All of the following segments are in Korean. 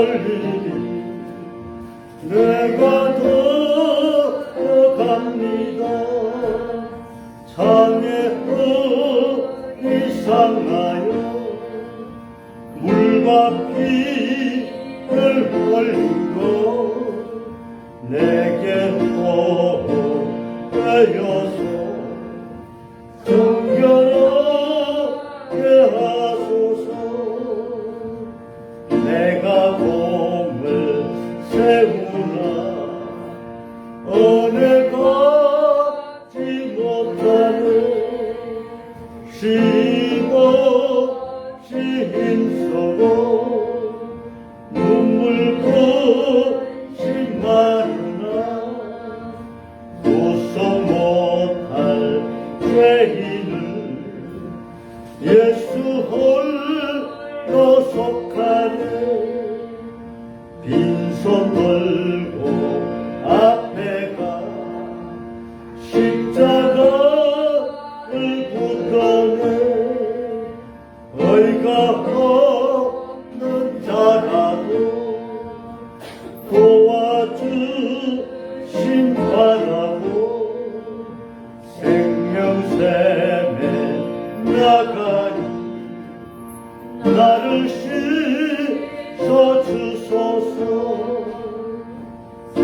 올리리 내가 걸어갑니다. 장애 이상하여 물과 피를 흘리고 내게 보여서 정결하게 하소서. 내가 몸을 세우나 은혜 받지 못하네. 쉼없이 힘쓰고 눈물 끝이 마르나 구속 못할 죄인을 예수 홀로 속하네. 빈손 들고 앞에 가 십자가를 붙드네. 의가 없는 자라도 도와주신 바라고 생명샘에 나가니 나를 씻어주소서.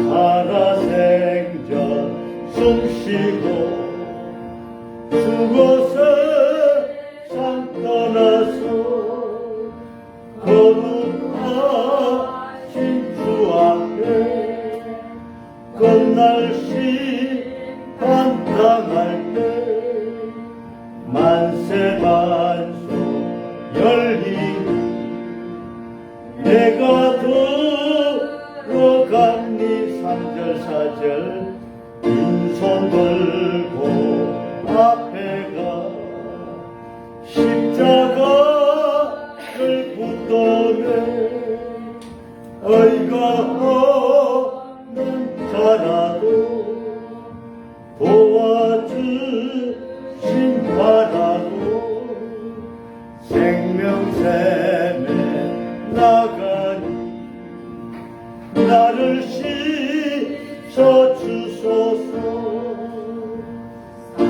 살아생전 숨쉬고 죽어서 상 떠나서 거룩하신 주 앞에 끝날 심판 당할 때 만세만소 열리니 내가 들어갑니. 3절 4절 빈손 들고 앞에 가 십자가를 붙드네. 의가 없는 자라도 도와주신 바라고 생명샘에 나가니 나를 씻어주소서.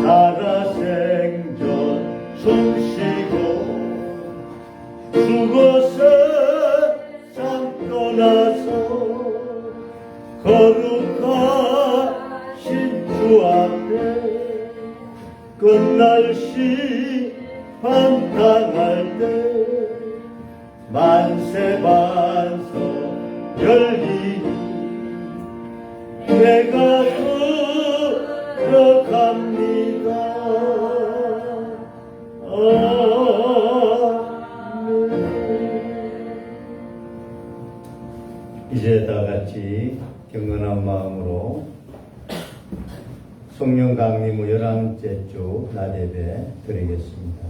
살아생전 숨쉬고 죽어서 상 떠나서 거룩하신 주 앞에 끝날 심판 당할 때 만세만서 열리니 내가 들어갑니다. 이제 다 같이 경건한 마음으로 성령 강림 후 11째 주 낮예배 드리겠습니다.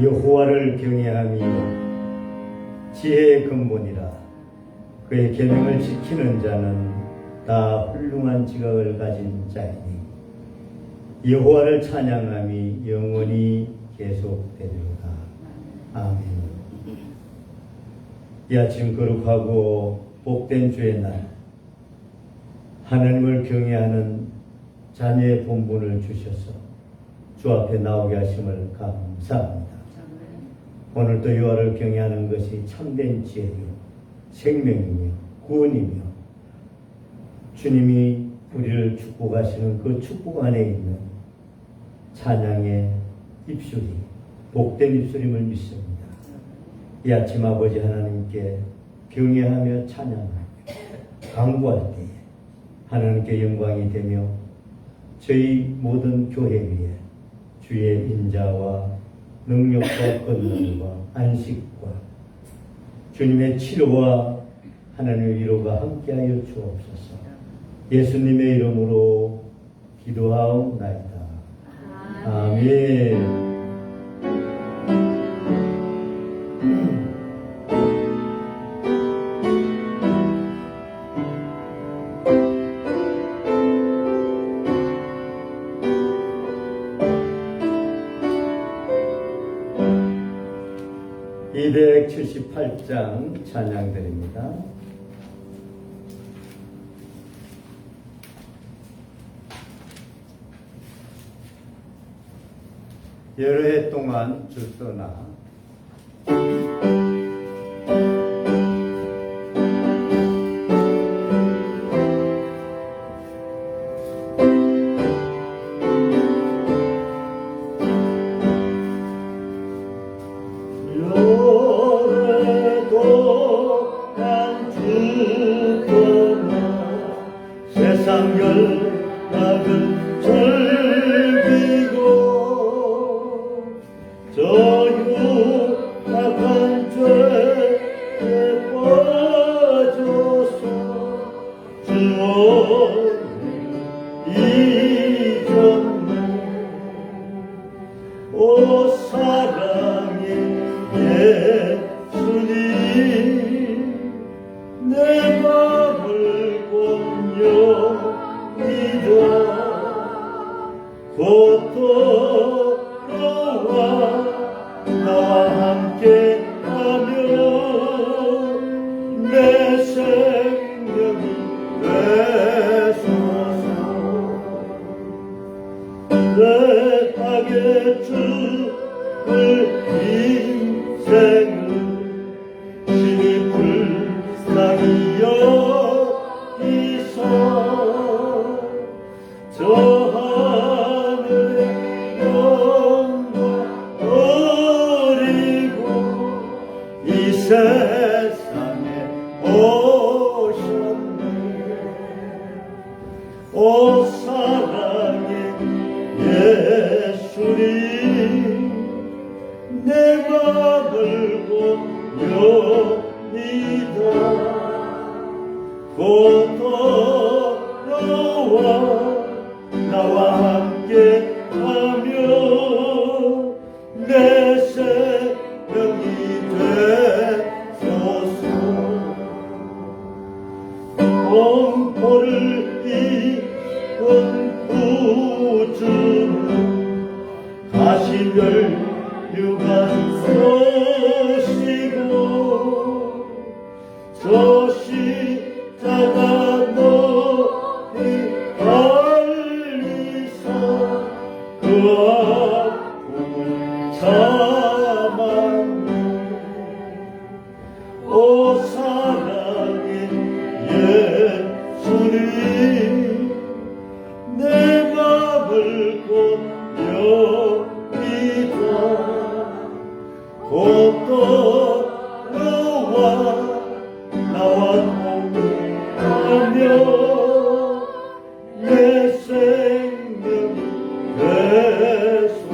여호와를 경외함이 지혜의 근본이라. 그의 계명을 지키는 자는 다 훌륭한 지각을 가진 자이니 여호와를 찬양함이 영원히 계속되리로다. 아멘. 이 아침 거룩하고 복된 주의 날, 하나님을 경외하는 자녀의 본분을 주셔서 주 앞에 나오게 하심을 감사합니다. 오늘도 여호와를 경외하는 것이 참된 지혜요 생명이며 구원이며 주님이 우리를 축복하시는 그 축복 안에 있는 찬양의 입술이 복된 입술임을 믿습니다. 이 아침 아버지 하나님께 경외하며 찬양하며 간구할 때에 하나님께 영광이 되며 저희 모든 교회 위에 주의 인자와 능력과 권능과 안식과 주님의 치료와 하나님의 위로가 함께하여 주옵소서. 예수님의 이름으로 기도하옵나이다. 아멘. 278장 찬양드립니다. 여러 해 동안 주 떠나 세상 연락은 즐기고 저 흉악한 죄에 빠져서 주원을 잊었네. 오 사랑의 예수님 내 맘을 공룡이다 곧 돌아와 나와 함께하며 내 생명이 되소서. 내 악의 주를 인생을 심히 불쌍히 여기서 저 하늘의 영광 버리고 이 세상에 오셨네. 오 사랑의 예수님 내 맘을 공룡이다 곧 돌아와 나와 함께하며 내 생명이 되소서. 공포를 입은 구주는 가시면류관 서시고 저 십자가 높이 달리사 그 아픔을 참았네. 오 사랑의 예수님 내 맘을 공룡이다 곧 돌아와 나와 함께하며 내 생명이 되소서.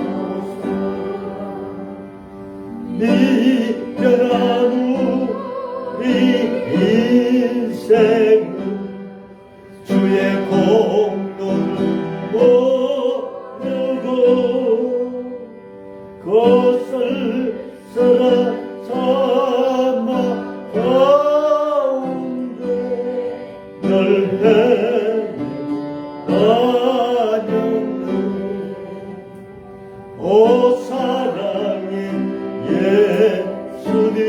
미련한 우리 인생은 주의 공로를 모르고 그것을 사마 가운데 널 헤매다녔네. 오 사랑의 예수님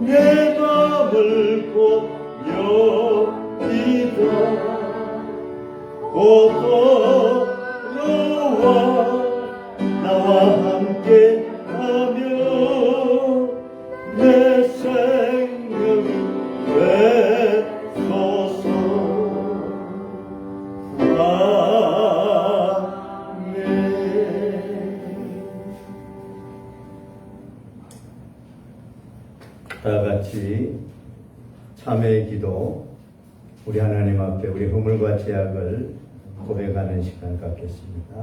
내 맘을 공룡이다 곧 돌아와 나와 함께하며 내 생명이 되소서. 아멘. 다 같이 참회의 기도, 우리 하나님 앞에 우리 허물과 죄악을 고백하는 시간 갖겠습니다.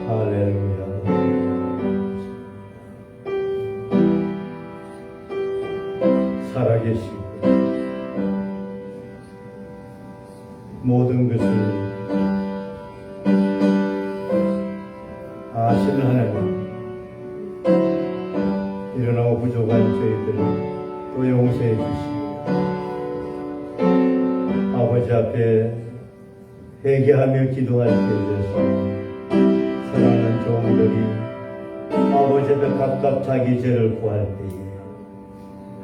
할렐루야. 살아계시고 모든 것을 아시는 하나님, 일어나고 부족한 저희들을 또 용서해 주시고 아버지 앞에 회개하며 기도할 때 되셔서 사랑하는 종들이 아버지 앞에 각각 자기 죄를 구할 때에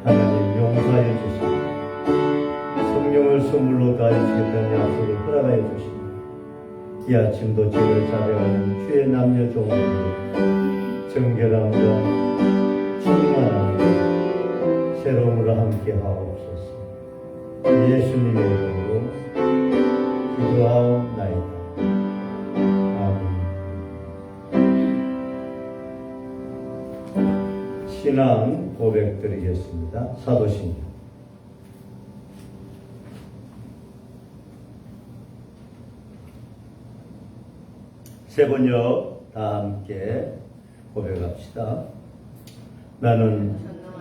하나님 용서하여 주시고 성령을 선물로 다해주겠다는 약속을 허락하여 주시고 이 아침도 죄를 자백하는 주의 남녀 종들이 정결함과 충만함과 새로움으로 함께 하옵소서. 예수님의 이름으로 기도하옵나이다. 아멘. 신앙 고백 드리겠습니다. 사도신경 세 번역 다 함께 고백합시다. 나는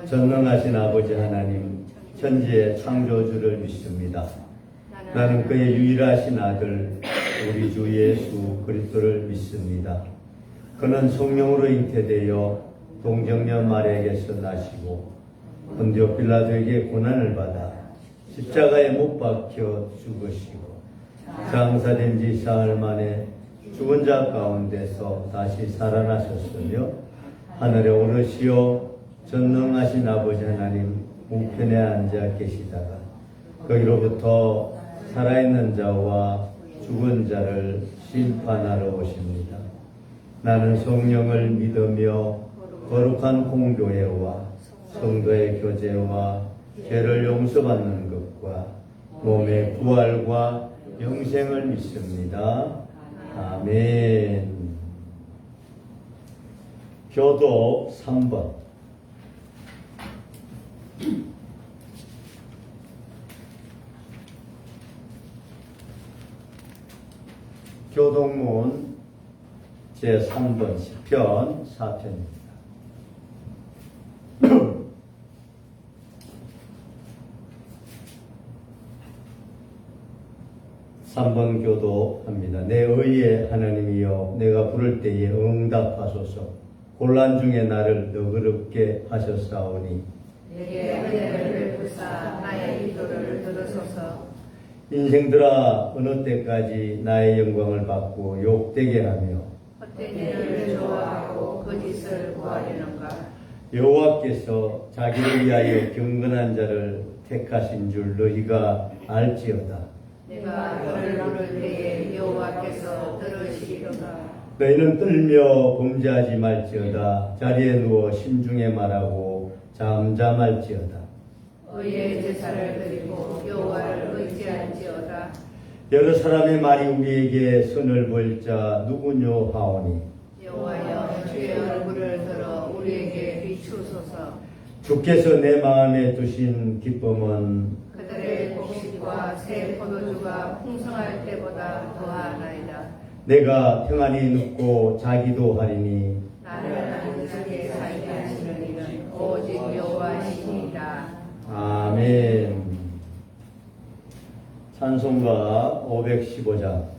전능하신 아버지 하나님 천지의 창조주를 믿습니다. 나는 그의 유일하신 아들 우리 주 예수 그리스도를 믿습니다. 그는 성령으로 잉태되어 동정녀 마리아에게서 나시고 본디오 빌라도에게 고난을 받아 십자가에 못 박혀 죽으시고 장사된 지 사흘 만에 죽은 자 가운데서 다시 살아나셨으며 하늘에 오르시어 전능하신 아버지 하나님 우편에 앉아 계시다가 거기로부터 살아있는 자와 죽은 자를 심판하러 오십니다. 나는 성령을 믿으며 거룩한 공교회와 성도의 교제와 죄를 용서받는 것과 몸의 부활과 영생을 믿습니다. 아멘. 교독 3번. 교독문 제3번 시편 4편입니다. 3번 교도합니다. 내 의의 하나님이여 내가 부를 때에 응답하소서. 곤란 중에 나를 너그럽게 하셨사오니 내게 은혜를 베푸사 나의 기도를 들으소서. 인생들아 어느 때까지 나의 영광을 받고 욕되게 하며 헛된 일을 좋아하고 거짓을 구하려는가. 여호와께서 자기를 위하여 경건한 자를 택하신 줄 너희가 알지어다. 내가 너를 부를 때에 여호와께서 들으시리로다. 너희는 떨며 범죄하지 말지어다. 자리에 누워 심중에 말하고 잠잠할지어다. 의의 제사를 드리고 여호와를 의지할지어다. 여러 사람의 말이 우리에게 선을 보일 자 누구뇨 하오니 여호와여 주의 얼굴을 들어 우리에게 비추소서. 주께서 내 마음에 두신 기쁨은 그들의 곡식과 새 포도주가 풍성할 때보다 더하나이다. 내가 평안히 눕고 자기도 하리니 나를 안전하게 살게 하시는 이는 오직 여호와시니이다. 아멘. 찬송가 515장.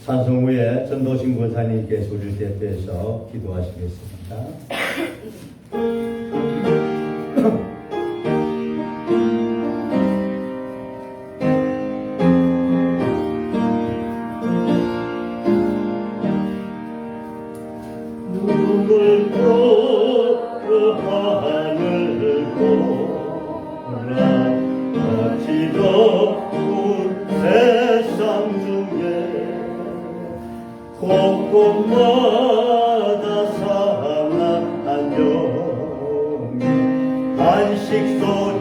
찬송 후에 전도신 권사님께서 우리를 대표해서 기도하시겠습니다. 눈물 그 하늘 보라 어찌 덥고 세상 중에 곳곳마다 상한 영이 한식 소리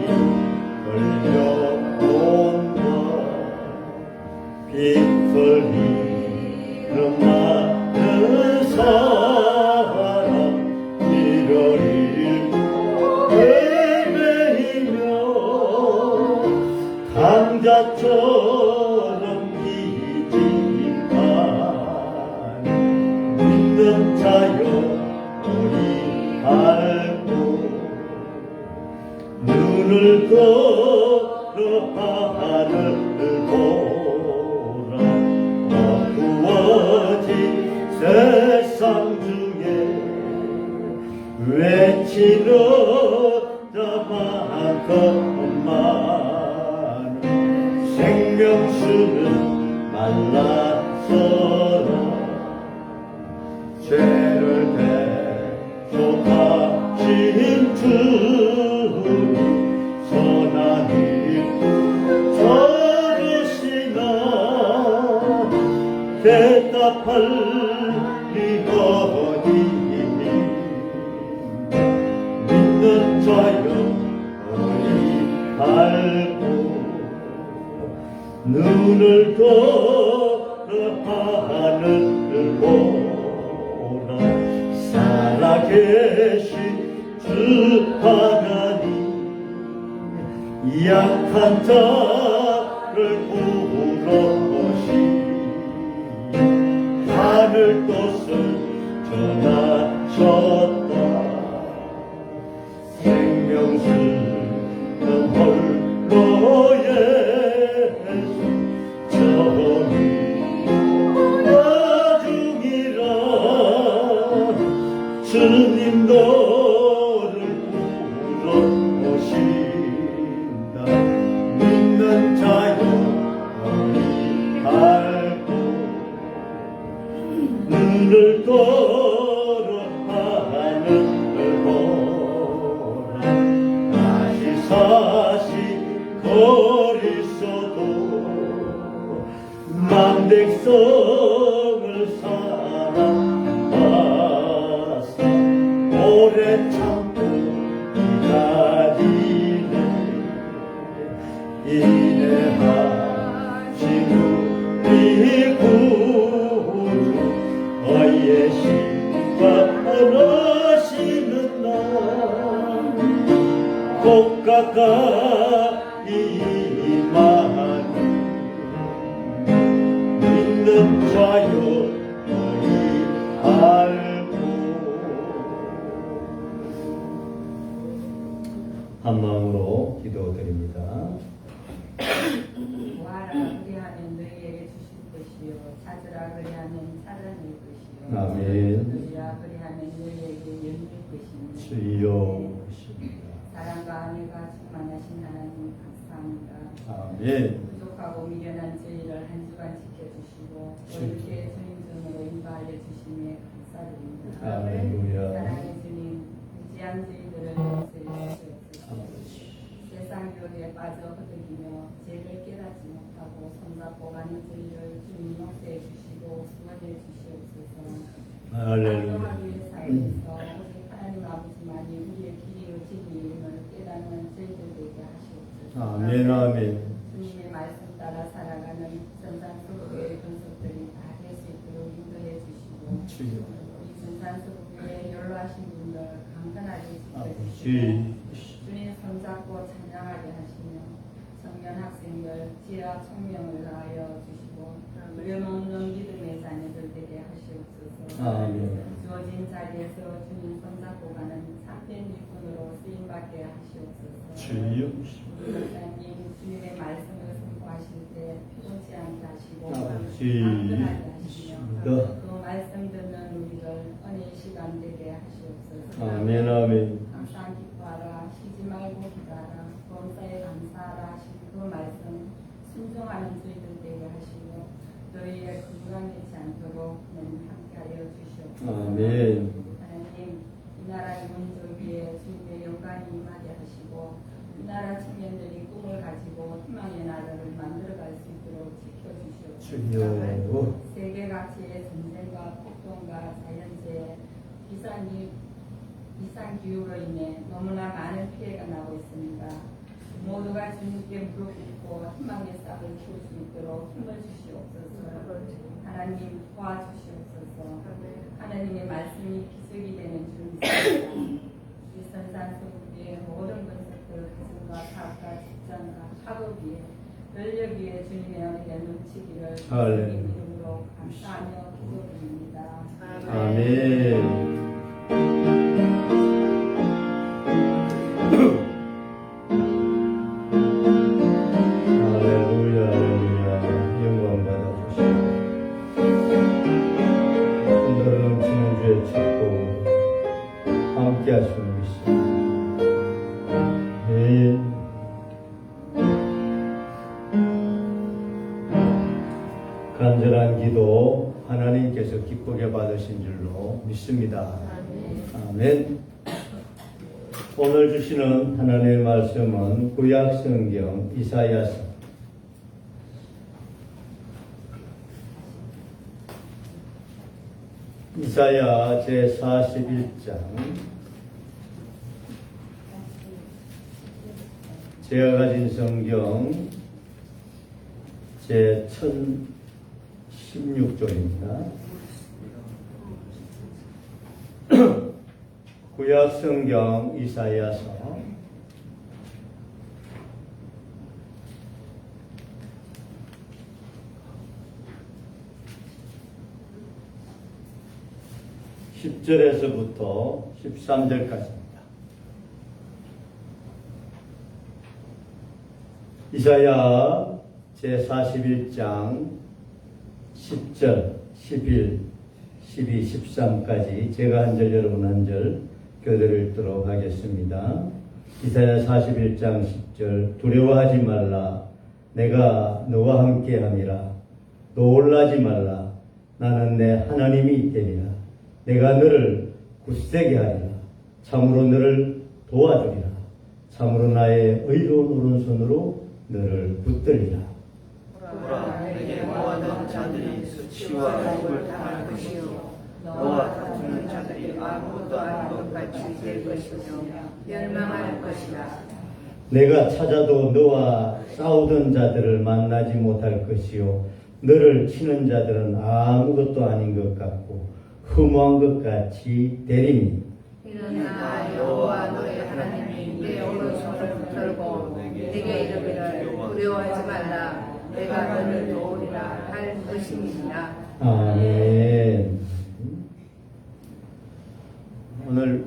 들려온다. 빛 흘리는 마른 산 많건만 생명수는 말라서라 죄를 대속하신 주님 선하니 들으시나 대답할 리거니 믿는 자여 어리 알고 눈을 돌아 하늘을 보라 살아계신 주 하나님 약한 자를 구러시 하늘 뜻을 전하셨다 생명수는 홀로 예수 정의 나중이라 주님 너를 부르신다 믿는 자여 어리 알고 눈을 돌아 하늘을 보라 다시 사시 거리서도 만백성을 사랑하사 오래 참고 기다리네 인내하신 우리 구주 너희의 신과 원하시는 날 곧 가까이 임하니 믿는 자여 너희 알고 한 마음으로 기도드립니다. 구하라 그리하면 너희에게 주실 것이요 찾으라 그리하면 찾아낼 것이요 아멘. 누리라 그리하면 너희에게 열릴 것입니다. 주여 사랑과 은혜가 충만하신 하나님 감사합니다. 아멘. 부족하고 미련한 저희를 한 주간 지켜주시고 이렇게 주님 전으로 인도하여 주심에 감사드립니다. 할렐루야. 사랑의 주님 무지한 저희들을 용서해 주시옵소서. 세상 교리에 빠져 허덕이며 죄를 깨닫지 못하고 손잡고 가는 저희를 주님 용서해 주시고 수원해 주시옵소서. 할렐루야. 하기 위해 살면서 오직 하나님 아버지만이 우리의 길이요 진리임을 깨닫는 저희들 되게 하시옵소서. 아멘 아멘. 주님의 말씀 따라 살아가는 전산수교의 분석들이 다 될 수 있도록 인도해 주시고 주여. 이 전산수교에 연로하신 분들 강건하게 지켜주시고 주님 손잡고 찬양하게 하시며 청년 학생들 지혜와 총명을 다하여 주시고 어려움없는 믿음의 자녀들 되게 하시옵소서. 아멘. 주어진 자리에서 주님 손잡고 가는 참된 일꾼으로 쓰임받게 하시옵소서. 주여. 우리 목사님 주님의 말씀을 선포하실 때 피곤치 않게 하시고 아버지. 강건하게 하시며 너. 그 말씀 듣는 우리들 은혜의 시간 되게 하시옵소서. 아멘 아멘. 항상 기뻐하라 쉬지 말고 기다라 범사에 감사하라 하신 그 말씀 순종하는 저희들 되게 하시고 너희의 건강하지 않도록 함께하여 주시옵소서. 아멘. 하나님 이 나라의 민족 위에 주님의 영광이 임하게 하시고 이 나라 청년들이 꿈을 가지고 희망의 나라를 만들어갈 수 있도록 지켜주시옵소서. 주여. 세계 각지의 전쟁과 폭동과 자연재해 기상기후로 인해 너무나 많은 피해가 나고 있습니다. 모두가 주님께 무릎 꿇고 희망의 싹을 키울 수 있도록 힘을 주시옵소서. 하나님 도와주시옵소서. 하나님의 말씀이 기적이 되는 주님입니다. 이 선산수국의 모든 건설들 가정과 사업과 직장과 학업 위에 권력 위에 주님의 은혜가 넘치기를 주님 이름으로 감사하며 기도드립니다. 아멘. 할렐루야 할렐루야. 영광 받아주시고 흔들어 넘치는 주의 축복 함께 하시는 것입니다. 하나님께서 기쁘게 받으신 줄로 믿습니다. 아멘. 오늘 주시는 하나님의 말씀은 구약성경 이사야서 41장 제가 가진 성경 제 1016쪽입니다. 구약성경 이사야서 10절에서부터 13절까지입니다. 이사야 제41장 10절, 11, 12, 13까지 제가 한 절 여러분 한 절 교대를 읽도록 하겠습니다. 이사야 41장 10절 두려워하지 말라 내가 너와 함께함이라 놀라지 말라 나는 내 하나님이 되리라 내가 너를 굳세게 하리라 참으로 너를 도와주리라 참으로 나의 의로운 오른손으로 너를 붙들리라. 보라 내게 모아둔 자들이 수치와 욕을 당할 것이요 너와 다투는 자들이 아무것도 아닌 것 같이 될 것이며 멸망할 것이다. 내가 찾아도 너와 싸우던 자들을 만나지 못할 것이요 너를 치는 자들은 아무것도 아닌 것 같고 허무한 것 같이 되리니 이러나 여호와 너의 하나님이 내 오른손을 붙들고 내게 이르기를 두려워하지 말라 내가 너를 도우리라 할 것입니다. 아멘. 오늘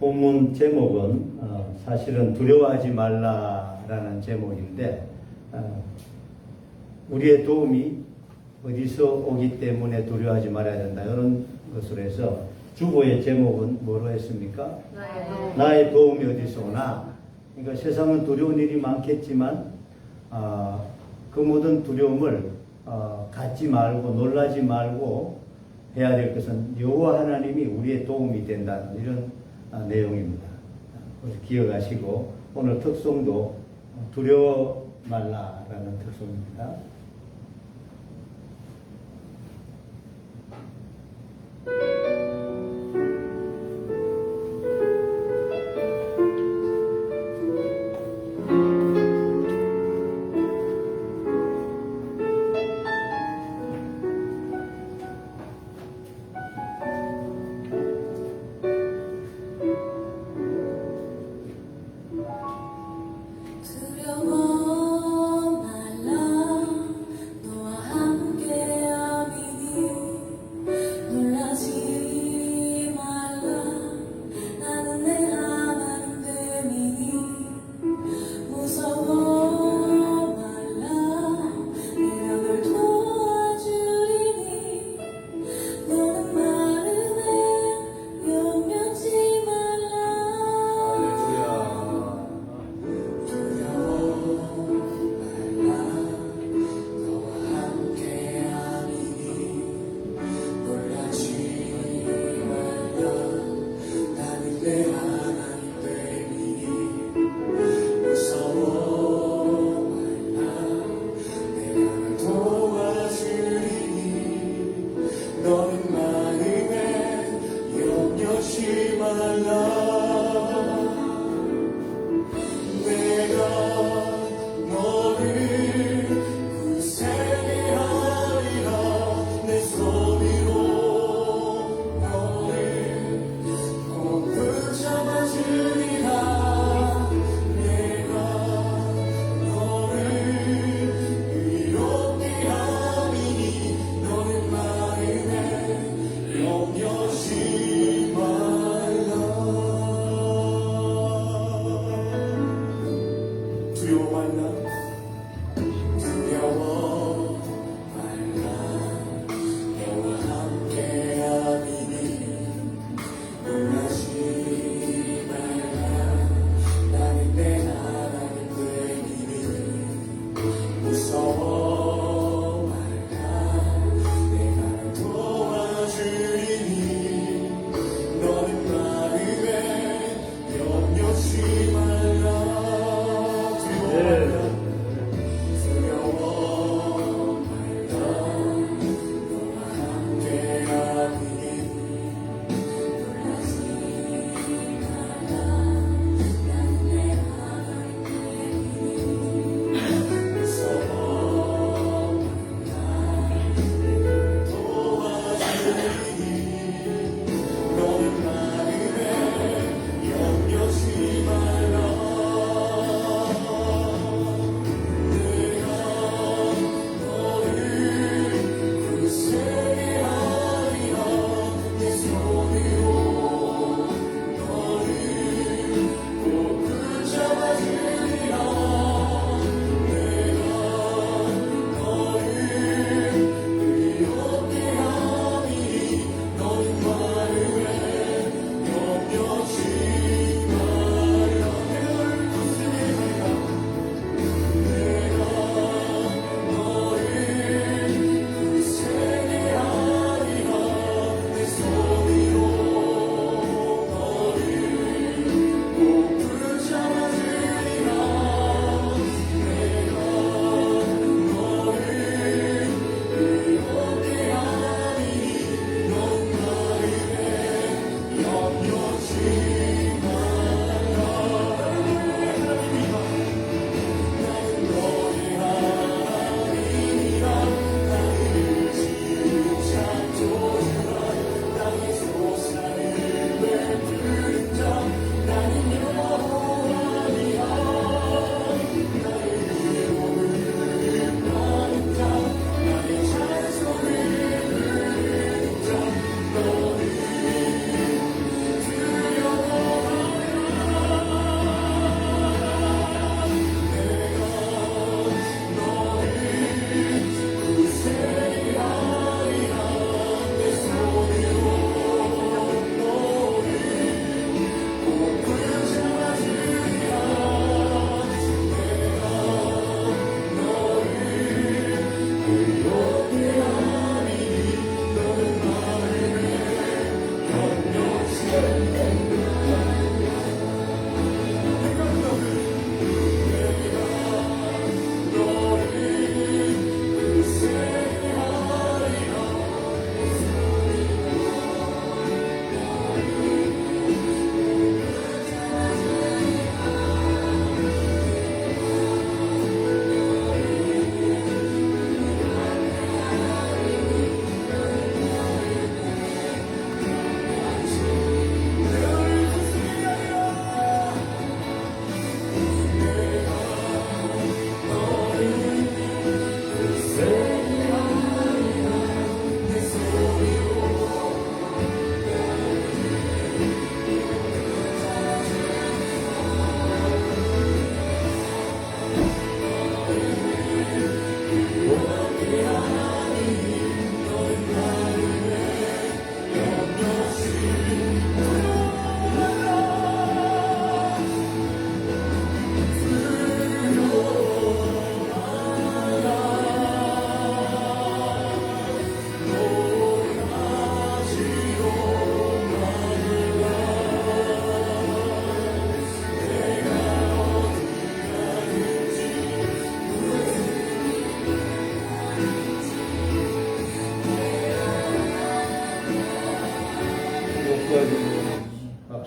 본문 제목은 사실은 두려워하지 말라라는 제목인데 우리의 도움이 어디서 오기 때문에 두려워하지 말아야 된다 이런 것으로 해서 주보의 제목은 뭐로 했습니까? 나의 도움이 어디서 오나. 그러니까 세상은 두려운 일이 많겠지만 그 모든 두려움을 갖지 말고 놀라지 말고 해야 될 것은 여호와 하나님이 우리의 도움이 된다는 이런 내용입니다. 그래서 기억하시고 오늘 특송도 두려워 말라라는 특송입니다. 두려워 말라 너와 함께함이니 놀라지 말라 나는 내 하나님 됨이니 무서워 말라 내가 널 도와주리니 너는 마음에 염려지 말라. 너는 마음에 염려치 말라 내가 너를 굳세게 하리라 내 손으로 너를 꼭 붙잡아주리라 내가 너를 의롭게 함이니 너는 마음에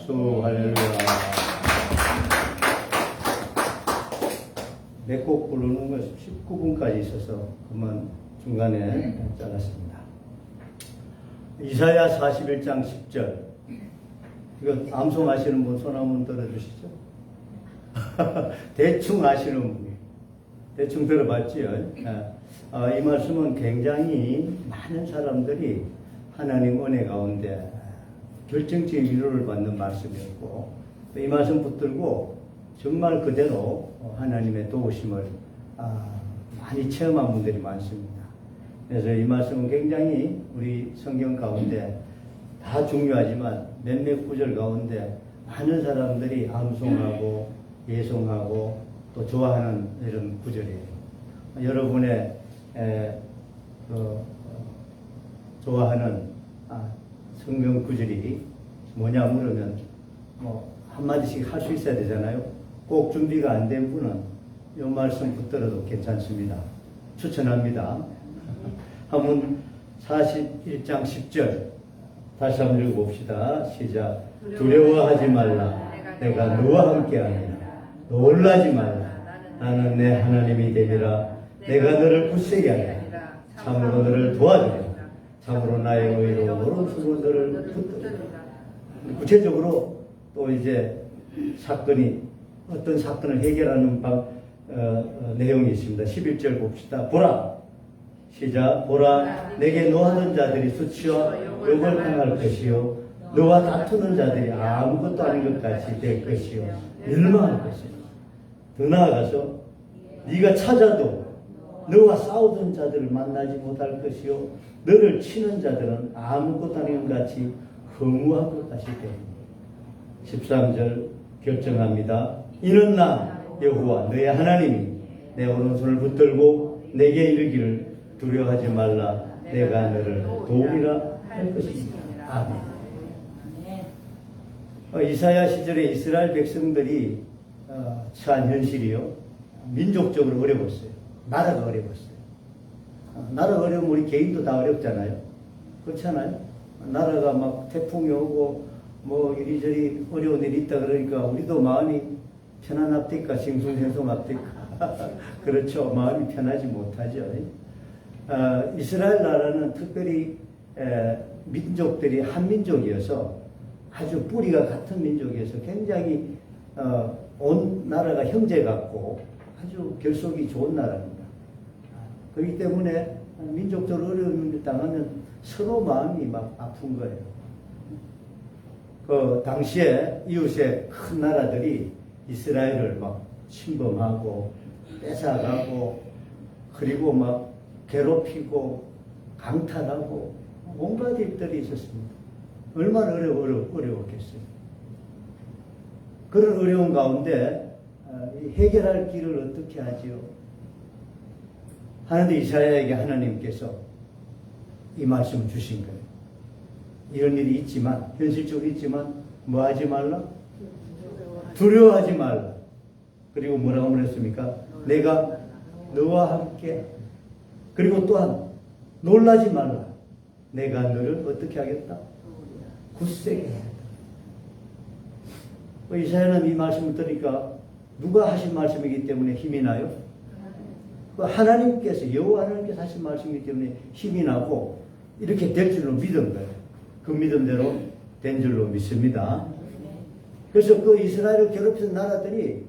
박수 할렐루야. 몇 곡 부르는 거 19분까지 있어서 그만 중간에 잘랐습니다. 이사야 41장 10절. 이거 암송하시는 분 손 한번 들어주시죠. 대충 아시는 분이. 대충 들어봤지요. 이 말씀은 굉장히 많은 사람들이 하나님 은혜 가운데 결정적인 위로를 받는 말씀이었고, 이 말씀 붙들고 정말 그대로 하나님의 도우심을 많이 체험한 분들이 많습니다. 그래서 이 말씀은 굉장히 우리 성경 가운데 다 중요하지만 몇몇 구절 가운데 많은 사람들이 암송하고 예송하고 또 좋아하는 이런 구절이에요. 여러분의 좋아하는 성경 구절이 뭐냐 물으면 뭐 한마디씩 할 수 있어야 되잖아요. 꼭 준비가 안 된 분은 이 말씀 붙들어도 괜찮습니다. 추천합니다. 한번 41장 10절 다시 한번 읽어봅시다. 시작. 두려워하지 말라. 내가 너와 함께하리라. 놀라지 말라. 나는 내 하나님이 되리라. 내가 너를 굳세게 하리라. 참으로 너를 도와주리라. 참으로 나의 의로 오른손으로 너를 붙들리라. 구체적으로 또 이제 어떤 사건을 해결하는 내용이 있습니다. 11절 봅시다. 보라. 시작. 보라. 내게 노하는 자들이 수치와 욕을 당할 것이요. 너와 다투는 자들이 아무것도 아닌 것 같이 될 것이요. 멸망할 것이요. 더 나아가서 네가 찾아도 너와 싸우던 자들을 만나지 못할 것이요. 너를 치는 자들은 아무것도 아닌 것 같이 허무한 것 같이 됩니다. 13절 결정합니다. 이는 나 여호와 너의 하나님이 내 오른손을 붙들고 내게 이르기를 두려워하지 말라. 내가 너를 도우리라 할 것입니다. 아멘. 이사야 시절에 이스라엘 백성들이 처한 현실이요. 민족적으로 어려웠어요. 나라가 어려웠어요. 나라가 어려우면 우리 개인도 다 어렵잖아요. 그렇잖아요. 나라가 막 태풍이 오고 뭐 이리저리 어려운 일이 있다 그러니까 우리도 마음이 편안합니까? 싱숭생숭합니까? 그렇죠. 마음이 편하지 못하죠. 이스라엘 나라는 특별히 민족들이 한 민족이어서 아주 뿌리가 같은 민족이어서 굉장히 온 나라가 형제 같고 아주 결속이 좋은 나라입니다. 그렇기 때문에 민족적으로 어려움을 당하면 서로 마음이 막 아픈 거예요. 그 당시에 이웃의 큰 나라들이 이스라엘을 막 침범하고 뺏어가고 그리고 막 괴롭히고 강탈하고 온갖 일들이 있었습니다. 얼마나 어려웠겠어요. 그런 어려운 가운데 해결할 길을 어떻게 하지요? 하는데 이사야에게 하나님께서 이 말씀을 주신 거예요. 이런 일이 있지만, 현실적으로 있지만, 뭐 하지 말라? 두려워하지 말라. 그리고 뭐라고 말했습니까? 내가 너와 함께. 그리고 또한 놀라지 말라. 내가 너를 어떻게 하겠다? 굳세게 하겠다. 이사야는 이 말씀을 들으니까 누가 하신 말씀이기 때문에 힘이 나요? 하나님께서, 여호와 하나님께서 하신 말씀이기 때문에 힘이 나고 이렇게 될 줄로 믿은 거예요. 그 믿음대로 된 줄로 믿습니다. 그래서 그 이스라엘을 괴롭히던 나라들이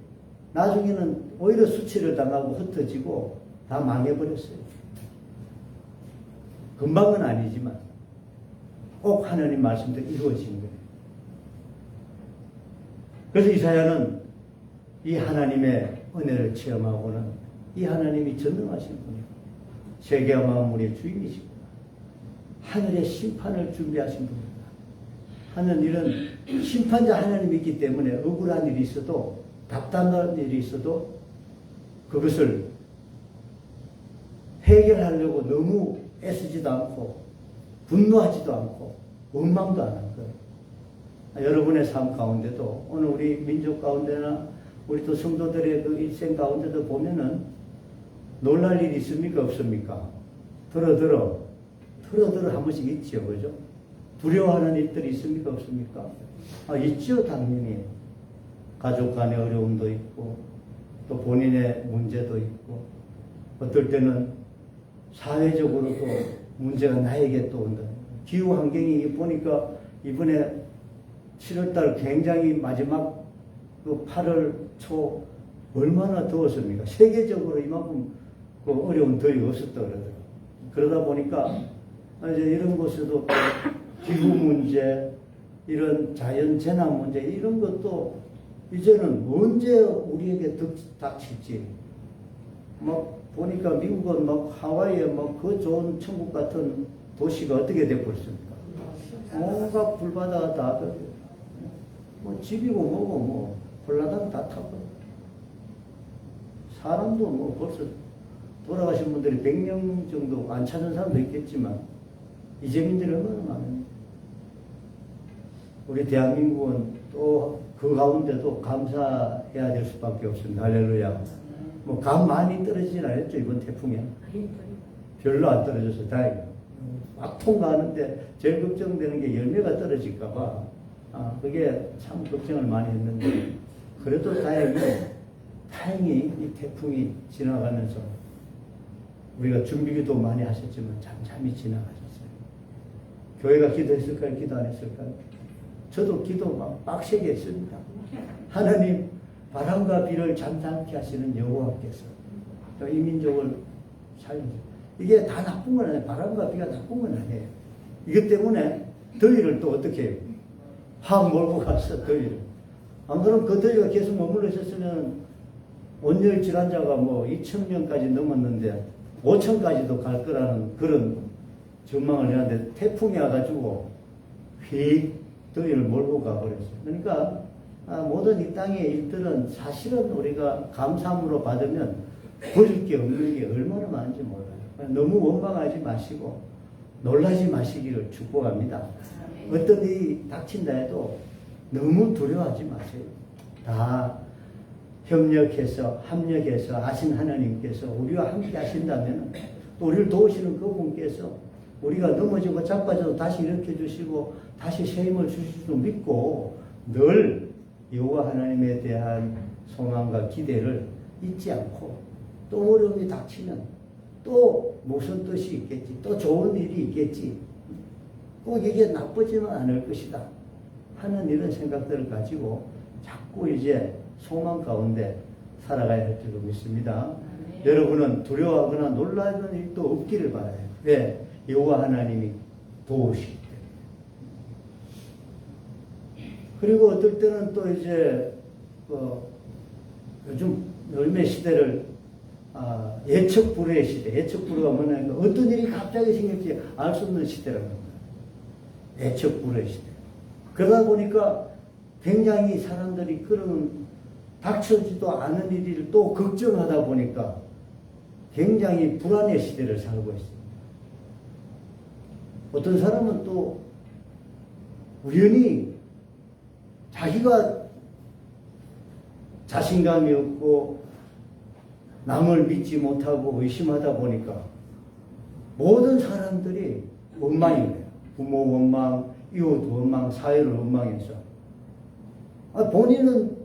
나중에는 오히려 수치를 당하고 흩어지고 다 망해버렸어요. 금방은 아니지만 꼭 하나님 말씀대로 이루어진 거예요. 그래서 이사야는 이 하나님의 은혜를 체험하고는 이 하나님이 전능하신 분이고 세계와 만물의 주인이시고 하늘의 심판을 준비하신 분입니다. 하는 일은 심판자 하나님이 있기 때문에 억울한 일이 있어도 답답한 일이 있어도 그것을 해결하려고 너무 애쓰지도 않고 분노하지도 않고 원망도 안 할 거예요. 여러분의 삶 가운데도 오늘 우리 민족 가운데나 우리 또 성도들의 그 일생 가운데도 보면은 놀랄 일이 있습니까? 없습니까? 들어 한 번씩 있지요. 그죠? 두려워하는 일들이 있습니까? 없습니까? 있죠, 당연히. 가족 간의 어려움도 있고, 또 본인의 문제도 있고, 어떨 때는 사회적으로도 문제가 나에게 또 온다. 기후 환경이 보니까 이번에 7월달 굉장히 마지막 그 8월 초 얼마나 더웠습니까? 세계적으로 이만큼 그 어려운 더위가 없었다 그러더라고요. 그러다 보니까 이제 이런 곳에도 기후 문제, 이런 자연 재난 문제, 이런 것도 이제는 언제 우리에게 닥칠지. 막 보니까 미국은 막 하와이에 막 그 좋은 천국 같은 도시가 어떻게 되고 있습니까? 온갖 불바다가 다 뭐 집이고 뭐고 뭐 홀라당 다 타고 사람도 뭐 벌써 돌아가신 분들이 100명 정도 안 찾은 사람도 있겠지만 이재민들이 얼마나 많은지. 우리 대한민국은 또 그 가운데도 감사해야 될 수밖에 없습니다. 할렐루야. 뭐 감 많이 떨어지진 않았죠, 이번 태풍에. 별로 안 떨어져서 다행이에요. 막 통과하는데 제일 걱정되는 게 열매가 떨어질까봐. 그게 참 걱정을 많이 했는데, 그래도 다행히 이 태풍이 지나가면서 우리가 준비기도 많이 하셨지만 잠잠히 지나가셨어요. 교회가 기도했을까요? 기도 안 했을까요? 저도 기도 막 빡세게 했습니다. 하나님, 바람과 비를 잠잠케 하시는 여호와께서 이 민족을 살려주세요. 이게 다 나쁜 건 아니에요. 바람과 비가 나쁜 건 아니에요. 이것 때문에 더위를 또 어떻게 해요? 확 몰고 갔어, 더위를. 안 그러면 그 더위가 계속 머물러 있었으면 온열 질환자가 뭐 2,000명까지 넘었는데 5,000까지도 갈 거라는 그런 전망을 해놨는데 태풍이 와가지고 휙 더위를 몰고 가버렸어요. 그러니까 모든 이 땅의 일들은 사실은 우리가 감사함으로 받으면 버릴 게 없는 게 얼마나 많은지 몰라요. 너무 원망하지 마시고 놀라지 마시기를 축복합니다. 어떤 일이 닥친다 해도 너무 두려워하지 마세요. 다 협력해서 합력해서 하신 하나님께서 우리와 함께 하신다면 또 우리를 도우시는 그분께서 우리가 넘어지고 자빠져도 다시 일으켜 주시고 다시 새 힘을 주실 줄 믿고 늘 여호와 하나님에 대한 소망과 기대를 잊지 않고 또 어려움이 닥치면 또 무슨 뜻이 있겠지, 또 좋은 일이 있겠지, 꼭 이게 나쁘지는 않을 것이다 하는 이런 생각들을 가지고 자꾸 이제 소망 가운데 살아가야 할 줄로 믿습니다. 여러분은 두려워하거나 놀라는 일도 없기를 바라요. 왜? 여호와 하나님이 도우시기 때문에. 그리고 어떨 때는 또 이제 요즘 열매 시대를 예측 불허의 시대. 예측 불허가 뭐냐면 어떤 일이 갑자기 생길지 알 수 없는 시대라는 겁니다. 예측 불허의 시대. 그러다 보니까 굉장히 사람들이 그런 닥쳐지도 않은 일을 또 걱정하다 보니까 굉장히 불안의 시대를 살고 있습니다. 어떤 사람은 또 우연히 자기가 자신감이 없고 남을 믿지 못하고 의심하다 보니까 모든 사람들이 원망인 거예요. 부모 원망, 이웃 원망, 사회를 원망해서 본인은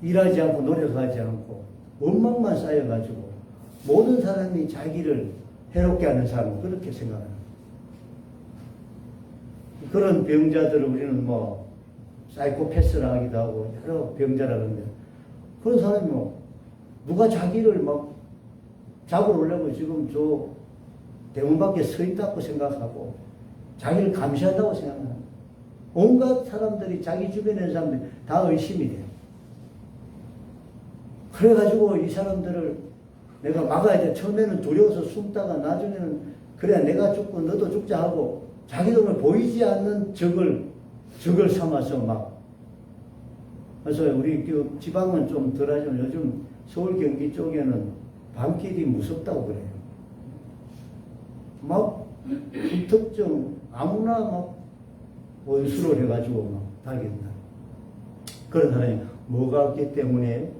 일하지 않고 노력하지 않고 원망만 쌓여가지고 모든 사람이 자기를 해롭게 하는 사람은 그렇게 생각합니다. 그런 병자들을 우리는 뭐 사이코패스라 하기도 하고 여러 병자라 그러는데 그런 사람이 뭐 누가 자기를 막 잡으러 오려고 지금 저 대문 밖에 서 있다고 생각하고 자기를 감시한다고 생각하는 온갖 사람들이 자기 주변에 있는 사람들이 다 의심이 돼요. 그래가지고 이 사람들을 내가 막아야 돼. 처음에는 두려워서 숨다가 나중에는 그래 내가 죽고 너도 죽자 하고 자기들은 보이지 않는 적을 삼아서 막. 그래서 우리 그 지방은 좀 덜하지만 요즘 서울 경기 쪽에는 밤길이 무섭다고 그래요. 막 불특정 아무나 막 원수로 해가지고 막 달긴다. 그런 사람이 뭐가 없기 때문에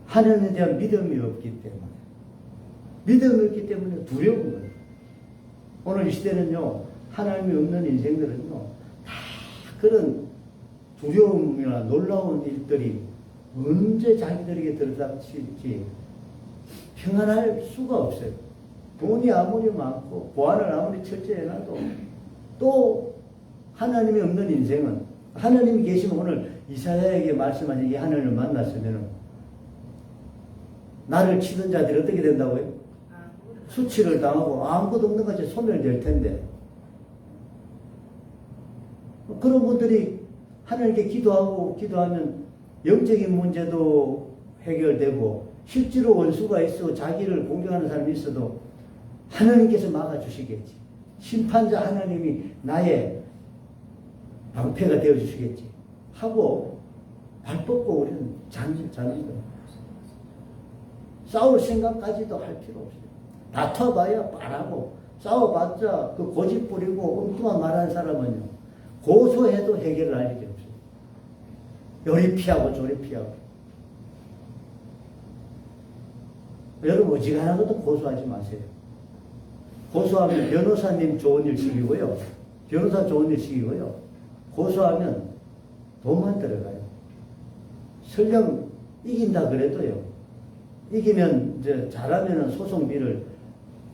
하나님에 대한 믿음이 없기 때문에 믿음이 없기 때문에 두려운 거예요. 오늘 이 시대는요, 하나님이 없는 인생들은요, 다 그런 두려움이나 놀라운 일들이 언제 자기들에게 들어닥칠지 평안할 수가 없어요. 돈이 아무리 많고 보안을 아무리 철저히 해놔도 또 하나님이 없는 인생은, 하나님이 계시면 오늘 이사야에게 말씀하신 이 하나님을 만났으면 나를 치던 자들이 어떻게 된다고요? 수치를 당하고 아무것도 없는 것이 소멸될 텐데, 그런 분들이 하나님께 기도하면 영적인 문제도 해결되고 실제로 원수가 있어 자기를 공격하는 사람이 있어도 하나님께서 막아주시겠지. 심판자 하나님이 나의 방패가 되어주시겠지 하고 발 뻗고 우리는 자는 거예요. 싸울 생각까지도 할 필요 없어요. 다퉈봐야 뻔하고 싸워봤자 그 고집 부리고 엉뚱한 말하는 사람은요, 고소해도 해결을 할 일이 없어요. 요리 피하고 저리 피하고. 여러분 어지간한 것도 고소하지 마세요. 고소하면 변호사님 좋은 일 시키고요, 변호사 좋은 일 시키고요, 고소하면 돈만 들어가요. 설령 이긴다 그래도요, 이기면 이제 잘하면은 소송비를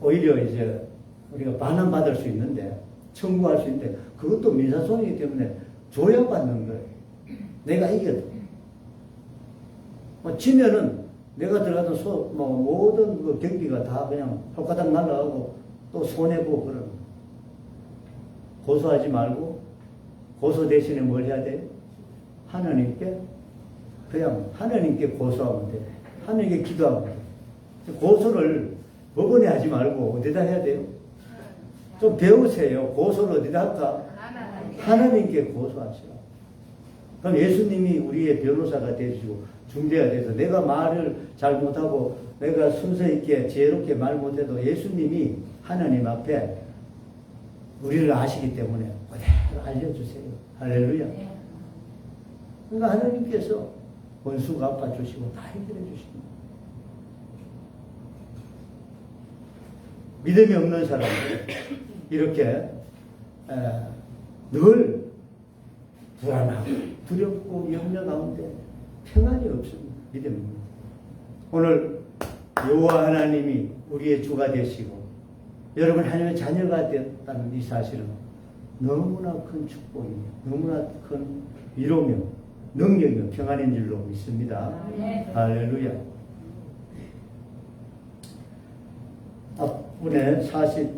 오히려 이제 우리가 반환받을 수 있는데, 청구할 수 있는데, 그것도 민사소송이기 때문에 줘야 받는 거예요. 내가 이겨도. 지면은 내가 들어가던 모든 그 경비가 다 그냥 홀가닥 날아가고 또 손해보고 그러는 거예요. 고소하지 말고, 고소 대신에 뭘 해야 돼요? 하나님께, 그냥 하나님께 고소하면 돼요. 하나님께 기도하면 돼요. 고소를 법원에 하지 말고 어디다 해야 돼요? 좀 배우세요. 고소를 어디다 할까? 하나님께 고소하시라. 그럼 예수님이 우리의 변호사가 되시고 중재가 돼서 내가 말을 잘 못하고 내가 순서 있게 지혜롭게 말 못해도 예수님이 하나님 앞에 우리를 아시기 때문에 그대로 알려주세요. 할렐루야. 그러니까 하나님께서 원수 갚아주시고 다 해결해 주십니다. 믿음이 없는 사람들 이렇게 늘 불안하고 두렵고 염려 가운데 평안이 없습니다. 믿음이. 오늘 여호와 하나님이 우리의 주가 되시고 여러분 하나님의 자녀가 되었다는 이 사실은 너무나 큰 축복이며 너무나 큰 위로며 능력이며 평안인 줄로 믿습니다. 할렐루야. 앞분에 41장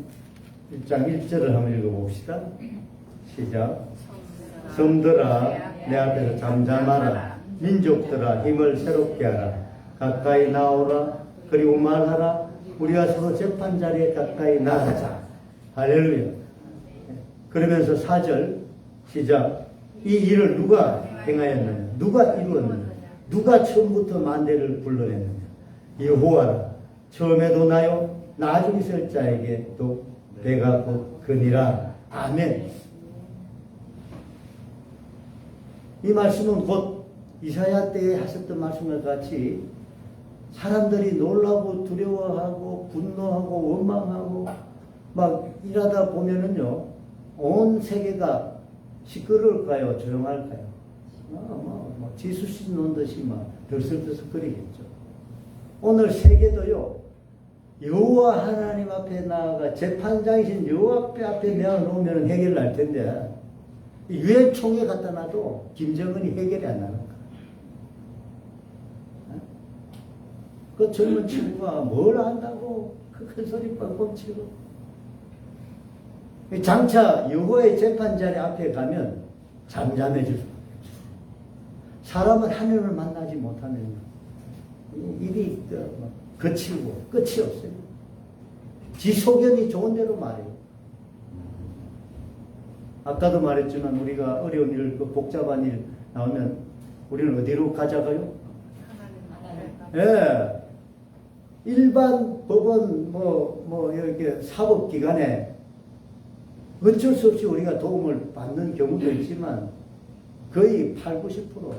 1절을 한번 읽어봅시다. 시작. 섬들아 내 앞에서 잠잠하라. 민족들아 힘을 새롭게 하라. 가까이 나오라. 그리고 말하라. 우리가 서로 재판자리에 가까이 나가자. 할렐루야. 그러면서 4절 시작. 이 일을 누가 행하였느냐? 누가 이루었느냐? 누가 처음부터 만대를 불러냈느냐? 여호와라. 처음에도 나요 나중에 설 자에게 또 배가 거니라. 아멘. 이 말씀은 곧 이사야 때에 하셨던 말씀과 같이 사람들이 놀라고 두려워하고 분노하고 원망하고 막 일하다 보면은요, 온 세계가 시끄러울까요? 조용할까요? 지수씨 놓은 듯이 막 들썩들썩거리겠죠. 오늘 세계도요, 여호와 하나님 앞에 나아가 재판장이신 여호와 앞에 내어놓으면 해결을 할 텐데 유엔 총회 갖다 놔도 김정은이 해결이 안 나는 거야. 그 젊은 친구가 뭘 안다고 그 큰 소리 뻥뻥 치고. 장차 여호와의 재판자리 앞에 가면 잠잠해질 수밖에 없어. 사람은 하나님을 만나지 못하면 입이 거칠고 끝이 없어요. 지 소견이 좋은 대로 말해요. 아까도 말했지만 우리가 어려운 일, 복잡한 일 나오면 우리는 어디로 가져가요? 예. 일반 법원, 이렇게 사법기관에 어쩔 수 없이 우리가 도움을 받는 경우도 있지만 거의 80-90%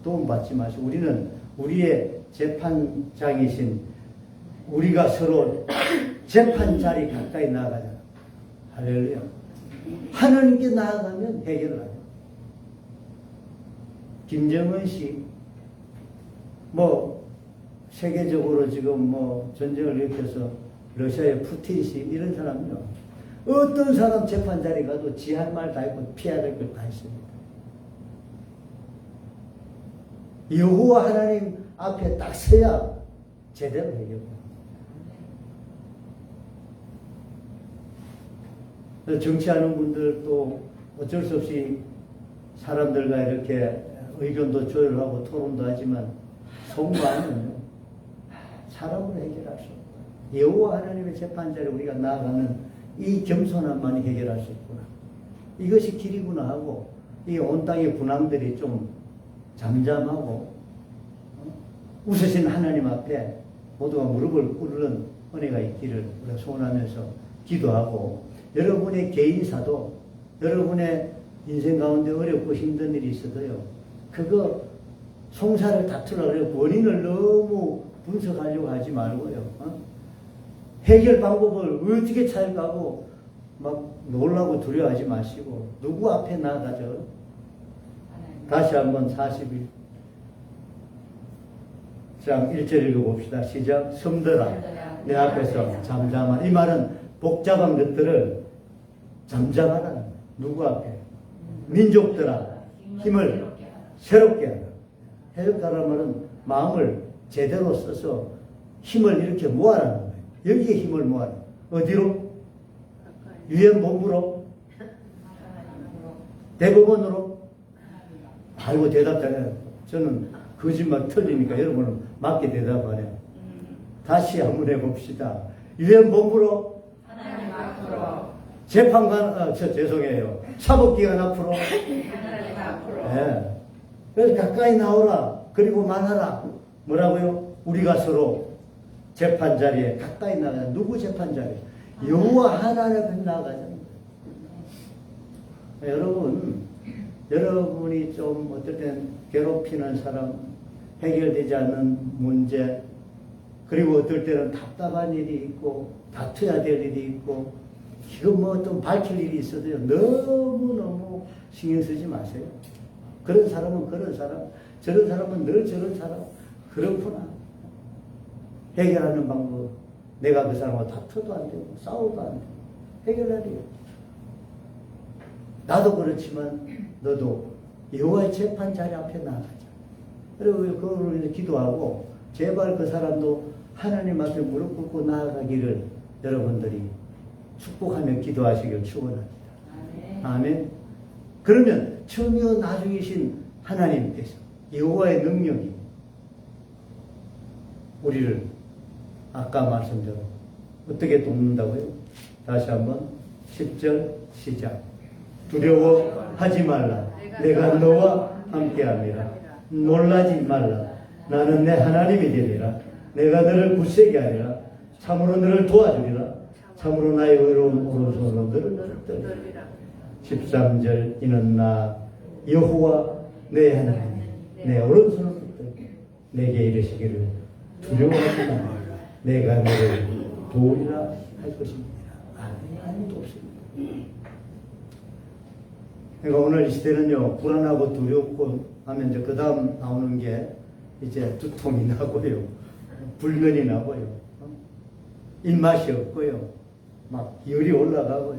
도움받지 마시고 우리는 우리의 재판장이신 우리가 서로 재판 자리 가까이 나가자. 할렐루야. 하나님께 나아가면 해결을 해요. 김정은 씨, 뭐, 세계적으로 지금 뭐, 전쟁을 일으켜서 러시아의 푸틴 씨, 이런 사람은요, 어떤 사람 재판 자리 가도 지 할 말 다 했고 피해야 될 걸 다 했습니다. 여호와 하나님 앞에 딱 서야 제대로 해결해요. 정치하는 분들도 어쩔 수 없이 사람들과 이렇게 의견도 조율하고 토론도 하지만 성과는 사람으로 해결할 수 없다. 여호와 하나님의 재판자리 우리가 나아가는 이 겸손함만이 해결할 수 있구나. 이것이 길이구나 하고 이 온 땅의 군왕들이 좀 잠잠하고 웃으신 하나님 앞에 모두가 무릎을 꿇는 은혜가 있기를 우리가 소원하면서 기도하고, 여러분의 개인사도 여러분의 인생 가운데 어렵고 힘든 일이 있어도요, 그거 송사를 다투려고 해요. 원인을 너무 분석하려고 하지 말고요. 해결 방법을 어떻게 찾을까 하고 막 놀라고 두려워하지 마시고 누구 앞에 나가죠? 다시 한번 41장 1절 읽어봅시다. 시작. 섬들아 내 앞에서 잠잠하라. 이 말은 복잡한 것들을 잠잠하라는 거예요. 누구 앞에? 민족들아 힘을 새롭게 하라. 해석하라는 말은 마음을 제대로 써서 힘을 이렇게 모아라는 거예요. 여기에 힘을 모아라. 어디로? 유엔 본부로? 대법원으로? 아이고 대답 잘해요. 저는 거짓말 틀리니까 여러분은 맞게 대답하네요. 다시 한번 해봅시다. 유엔 본부로? 하나님 앞으로. 재판관, 죄송해요. 사법기관 앞으로? 하나님 앞으로. 네. 그래서 가까이 나오라. 그리고 말하라. 뭐라고요? 우리가 서로 재판 자리에 가까이 나가자. 누구 재판 자리에? 여호와 하나님 앞에 나가자. 여러분이 좀 어떨 땐 괴롭히는 사람, 해결되지 않는 문제, 그리고 어떨 때는 답답한 일이 있고 다투어야 될 일이 있고, 지금 뭐 어떤 밝힐 일이 있어도요, 너무너무 신경 쓰지 마세요. 그런 사람은 그런 사람, 저런 사람은 늘 저런 사람. 그렇구나. 해결하는 방법. 내가 그 사람하고 다투도 안 되고 싸워도 안 되고 해결해야 돼요. 나도 그렇지만 너도 여호와의 재판 자리 앞에 나가자. 그리고 그거를 기도하고 제발 그 사람도 하나님 앞에 무릎 꿇고 나아가기를 여러분들이 축복하며 기도하시길 축원합니다. 아멘. 그러면 처음이요 나중이신 하나님께서 여호와의 능력이 우리를 아까 말씀대로 어떻게 돕는다고요? 다시 한번 10절 시작. 두려워하지 말라. 내가 너와 함께함이라. 놀라지 말라. 나는 내 하나님이 되리라. 내가 너를 굳세게 하리라. 참으로 너를 도와주리라. 참으로 나의 의로운 오른손으로 너를 붙들리라. 13절 이는 나 여호와 내 하나님 내 오른손을 붙들게 내게 이르시기를 두려워하지 말라. 내가 너를 도우리라 할 것입니다. 아무도 없습니다. 그러니까 오늘 이 시대는요, 불안하고 두렵고 하면 이제 그 다음 나오는 게 이제 두통이 나고요, 불면이 나고요, 입맛이 없고요, 막 열이 올라가고요,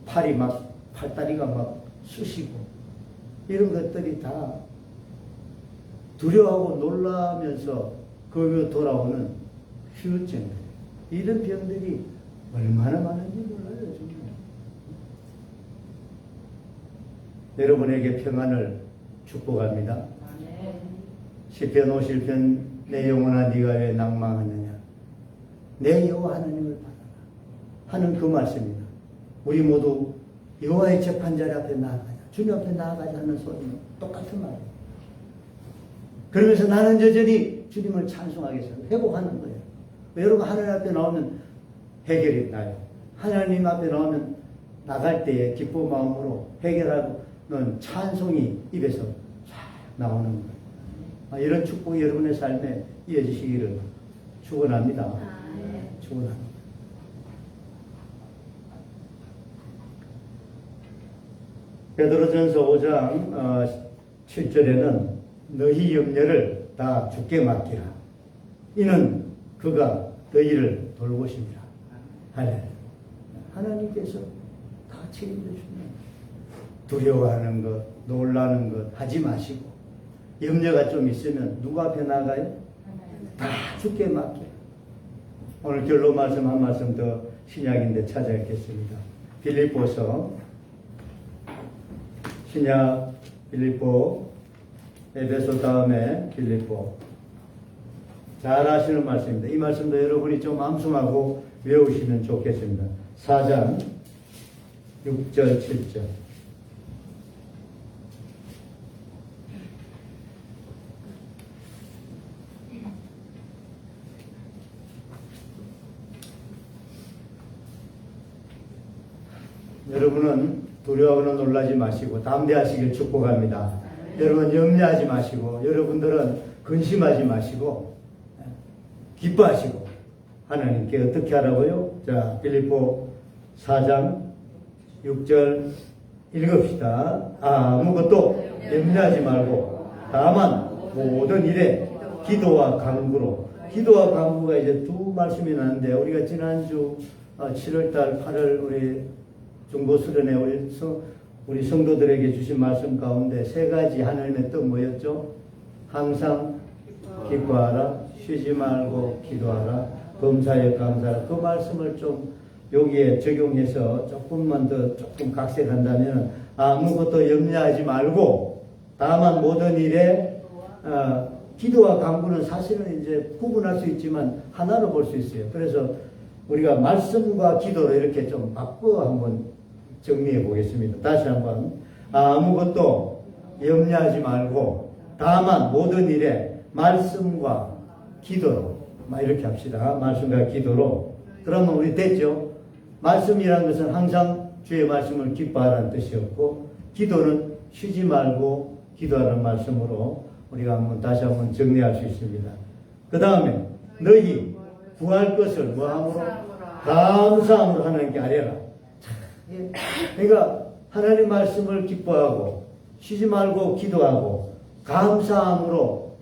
팔다리가 막 쑤시고, 이런 것들이 다 두려워하고 놀라면서 그 돌아오는 후유증. 이런 병들이 얼마나 많은지 몰라요, 정말. 여러분에게 평안을 축복합니다. 시편 51편 내 영혼아 네가 왜 낭망하느냐. 내 여호와 하나님을 바라라 하는 그 말씀입니다. 우리 모두 여호와의 재판자리 앞에 나아가자, 주님 앞에 나아가자 하는 소리는 똑같은 말이에요. 그러면서 나는 여전히 주님을 찬송하겠습니다. 회복하는 거예요. 여러분 하나님 앞에 나오면 해결이 나요. 하나님 앞에 나오면 나갈 때에 기쁜 마음으로 해결하는 찬송이 입에서 쫙 나오는 거예요. 이런 축복이 여러분의 삶에 이어지시기를 축원합니다. 축원합니다. 베드로전서 5장 7절에는 너희 염려를 다 주께 맡기라. 이는 그가 너희를 돌보십니다. 하나님께서 다 책임져 주면 두려워하는 것, 놀라는 것 하지 마시고 염려가 좀 있으면 누구 앞에 나가요? 다 주께 맡겨요. 오늘 결론 말씀 한 말씀 더 신약인데 찾아 읽겠습니다. 빌립보서 신약 빌립보 에베소 다음에 빌립보 잘 아시는 말씀입니다. 이 말씀도 여러분이 좀 암송하고 외우시면 좋겠습니다. 4장 6절 7절 여러분은 두려워하거나 놀라지 마시고 담대하시길 축복합니다. 여러분 염려하지 마시고 여러분들은 근심하지 마시고 기뻐하시고 하나님께 어떻게 하라고요? 자, 빌립보 4장 6절 읽읍시다. 아무것도 염려하지 말고 다만 모든 일에 기도와 간구로. 기도와 간구가 이제 두 말씀이 나는데 우리가 지난주 7월달 8월 우리 중보수련회 우리 성도들에게 주신 말씀 가운데 세 가지 하나님의 뜻 뭐였죠? 항상 기뻐하라, 쉬지 말고 기도하라, 범사에 감사하라. 그 말씀을 좀 여기에 적용해서 조금만 더 조금 각색한다면 아무것도 염려하지 말고 다만 모든 일에 기도와 간구는 사실은 이제 구분할 수 있지만 하나로 볼 수 있어요. 그래서 우리가 말씀과 기도로 이렇게 좀 바꿔 한번 정리해 보겠습니다. 다시 한번 아무것도 염려하지 말고 다만 모든 일에 말씀과 기도로 이렇게 합시다. 말씀과 기도로. 그러면 우리 됐죠? 말씀이라는 것은 항상 주의 말씀을 기뻐하라는 뜻이었고 기도는 쉬지 말고 기도하라는 말씀으로 우리가 한번 다시 한번 정리할 수 있습니다. 그 다음에 너희 구할 것을 뭐함으로? 감사함으로 하나님께 아뢰라. 그러니까 하나님 말씀을 기뻐하고 쉬지 말고 기도하고 감사함으로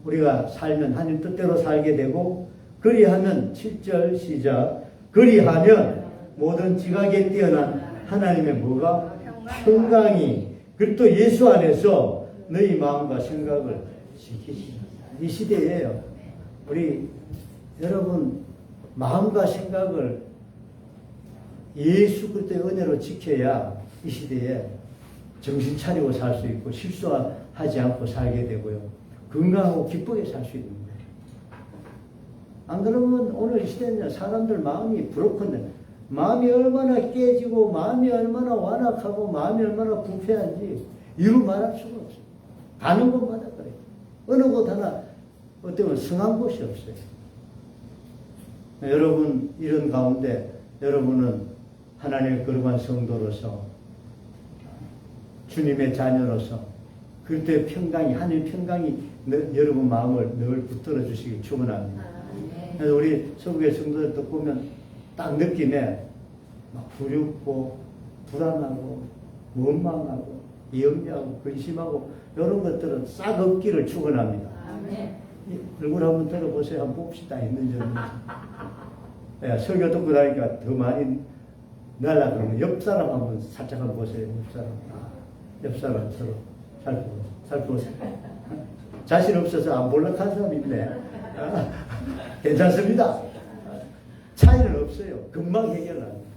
우리가 살면 하나님 뜻대로 살게 되고 그리하면 7절 시작 그리하면 모든 지각에 뛰어난 하나님의 뭐가? 평강이 그리고 예수 안에서 너희 마음과 생각을 지키시라. 이 시대에요. 우리 여러분 마음과 생각을 예수 그리스도의 은혜로 지켜야 이 시대에 정신 차리고 살 수 있고 실수하지 않고 살게 되고요. 건강하고 기쁘게 살 수 있는 거예요. 안 그러면 오늘 이 시대는 사람들 마음이 브로큰데 마음이 얼마나 깨지고 마음이 얼마나 완악하고 마음이 얼마나 부패한지 이루 말할 수가 없어요. 가는 곳마다 그래요. 어느 곳 하나 어쩌면 성한 곳이 없어요. 여러분 이런 가운데 여러분은 하나님의 거룩한 성도로서 주님의 자녀로서 그때의 평강이 하나님의 평강이 여러분 마음을 늘 붙들어 주시기 축원합니다. 그래서 우리 서구의 성도들 또 보면 딱 느낌에 막 두렵고 불안하고 원망하고 염려하고 근심하고 이런 것들은 싹 없기를 축원합니다. 얼굴 한번 들어보세요. 한번 봅시다. 있는지 없는지. 설교 듣고 나니까 더 많이 날아가면 옆 사람 한번 살짝 한번 보세요. 옆 사람 서로 살펴보세요. 자신 없어서 안 볼락한 사람 있네. 괜찮습니다. 차이는 없어요. 금방 해결합니다.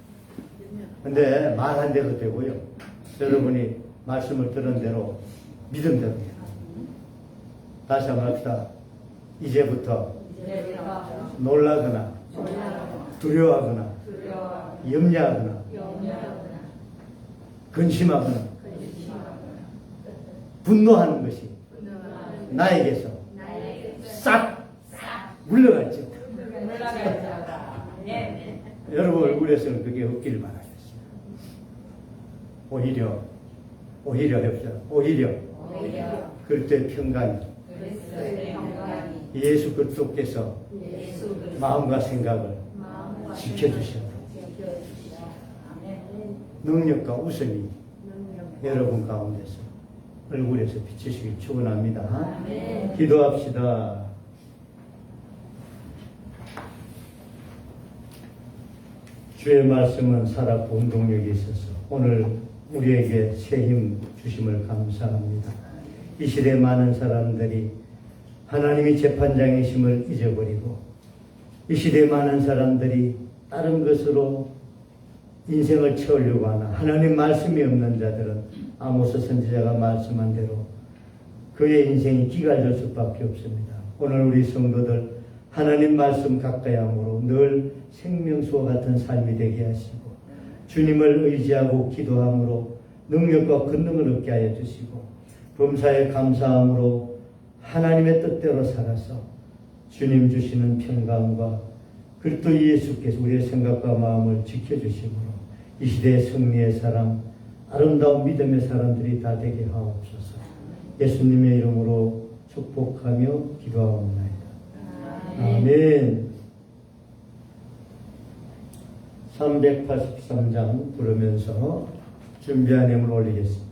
근데 말 한 대로 되고요. 여러분이 말씀을 들은 대로 믿음대로 해요. 다시 한번 합시다. 이제부터 놀라거나 두려워하거나 염려하거나 근심하거나 분노하는 것이 나에게서 싹 물러갈지. 여러분 얼굴에서는 그게 없기를 바라겠습니다. 오히려 합시다. 오히려 그때 평강이 예수 그리스도께서 마음과 생각을 지켜주시고 능력과 우선이 여러분 가운데서 얼굴에서 비치시길 축원합니다. 아멘. 기도합시다. 주의 말씀은 살았고 운동력이 있어서 오늘 우리에게 새 힘 주심을 감사합니다. 이 시대 많은 사람들이 하나님이 재판장이심을 잊어버리고 이 시대 많은 사람들이 다른 것으로 인생을 채우려고 하나 하나님 말씀이 없는 자들은 아모스 선지자가 말씀한 대로 그의 인생이 기갈될 수밖에 없습니다. 오늘 우리 성도들 하나님 말씀 가까이 함으로 늘 생명수와 같은 삶이 되게 하시고 주님을 의지하고 기도함으로 능력과 권능을 얻게 하여 주시고 범사에 감사함으로 하나님의 뜻대로 살아서 주님 주시는 평강과 그리스도 예수께서 우리의 생각과 마음을 지켜주심으로 이 시대의 승리의 사람, 아름다운 믿음의 사람들이 다 되게 하옵소서. 예수님의 이름으로 축복하며 기도하옵나이다. 아멘. 383장 부르면서 준비한 힘을 올리겠습니다.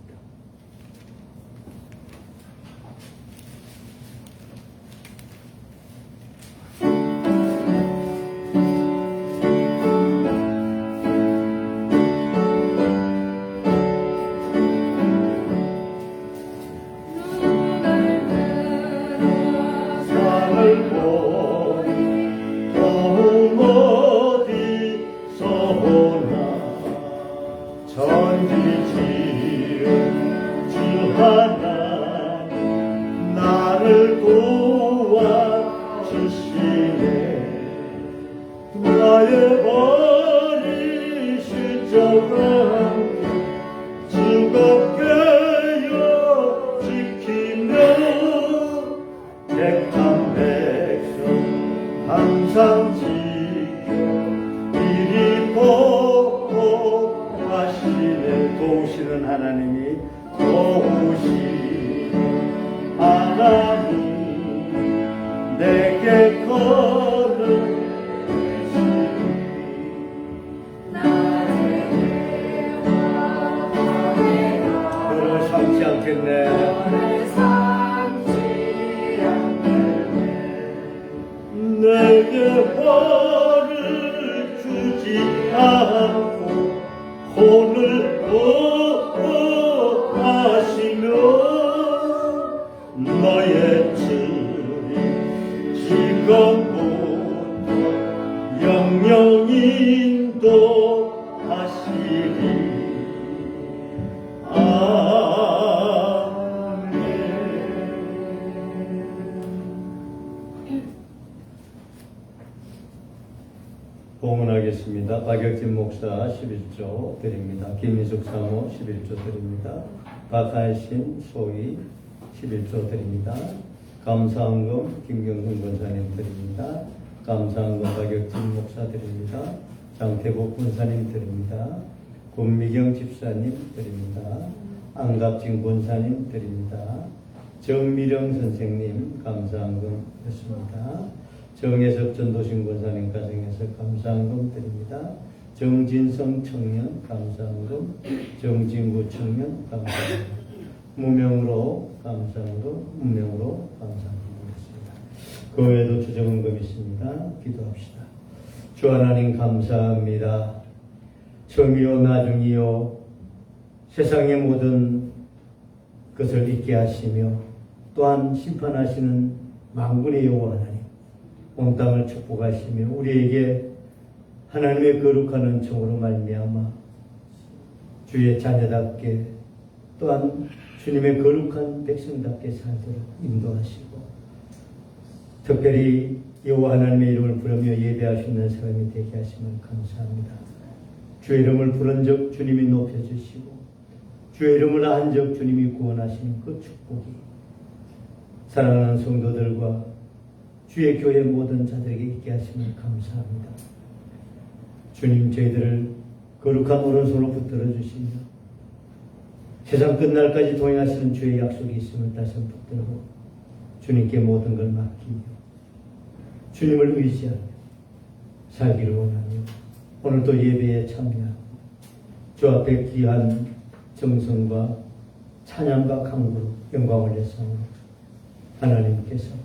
나를 도와주시네. 나의 버리실 적은 즐겁게요 지키며 택한 백성 항상 지켜 이리 보호하시네. 도우시는 하나님이 도우시는 하나님 내게 걸은 너를 삼지 않겠네. 내게 벌을 주지 않고 혼을 보호하시며 너의 주님 지금부터 영영 인도하시리. 봉헌하겠습니다. 박혁진 목사 11조 드립니다. 김민숙 사모 11조 드립니다. 박하신 소희 11조 드립니다. 감사헌금 김경순 권사님 드립니다. 감사헌금 박혁진 목사 드립니다. 장태국 권사님 드립니다. 권미경 집사님 드립니다. 안갑진 권사님 드립니다. 정미령 선생님 감사헌금 했습니다. 정혜섭 전도신 권사님 가정에서 감사헌금 드립니다. 정진성 청년 감사헌금, 정진구 청년 감사헌금, 무명으로 감사헌금, 무명으로 감사헌금 드리겠습니다. 그 외에도 주정헌금 있습니다. 기도합시다. 주 하나님 감사합니다. 처음이요 나중이요 세상의 모든 것을 잊게 하시며 또한 심판하시는 만군의 여호와 하나님 온 땅을 축복하시며 우리에게 하나님의 거룩한 은총으로 말미암아 주의 자녀답게 또한 주님의 거룩한 백성답게 살도록 인도하시고 특별히 여호와 하나님의 이름을 부르며 예배할 수 있는 사람이 되게 하심을 감사합니다. 주의 이름을 부른 적 주님이 높여주시고 주의 이름을 안 적 주님이 구원하시는 그 축복이 사랑하는 성도들과 주의 교회 모든 자들에게 있게 하심을 감사합니다. 주님 저희들을 거룩한 오른손으로 붙들어 주시며 세상 끝날까지 동행하시는 주의 약속이 있음을 다시 한번 붙들고 주님께 모든 걸 맡기며 주님을 의지하며 살기를 원하며 오늘도 예배에 참여하고 주 앞에 귀한 정성과 찬양과 강구로 영광을 내사오니 하나님께서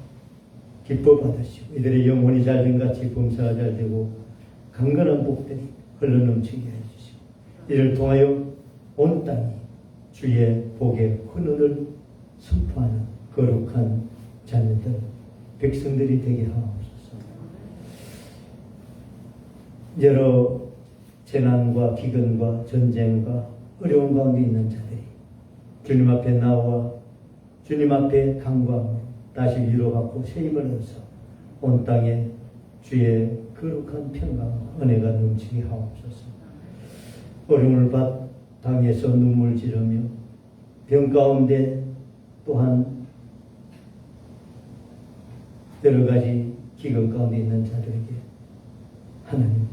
기뻐 받으시고 이들의 영혼이 잘된 같이 범사가 잘되고 강건한 복들이 흘러넘치게 해주시고 이를 통하여 온 땅이 주의 복의 헌은을 선포하는 거룩한 자녀들 백성들이 되게 하옵소서. 여러 재난과 기근과 전쟁과 어려운 가운데 있는 자들이 주님 앞에 나와 주님 앞에 간구하며 다시 위로받고 새 힘을 얻어서 온 땅에 주의 거룩한 평강과 은혜가 넘치게 하옵소서. 어려움을 당해서 눈물 지르며 병 가운데 또한 여러 가지 기근 가운데 있는 자들에게 하나님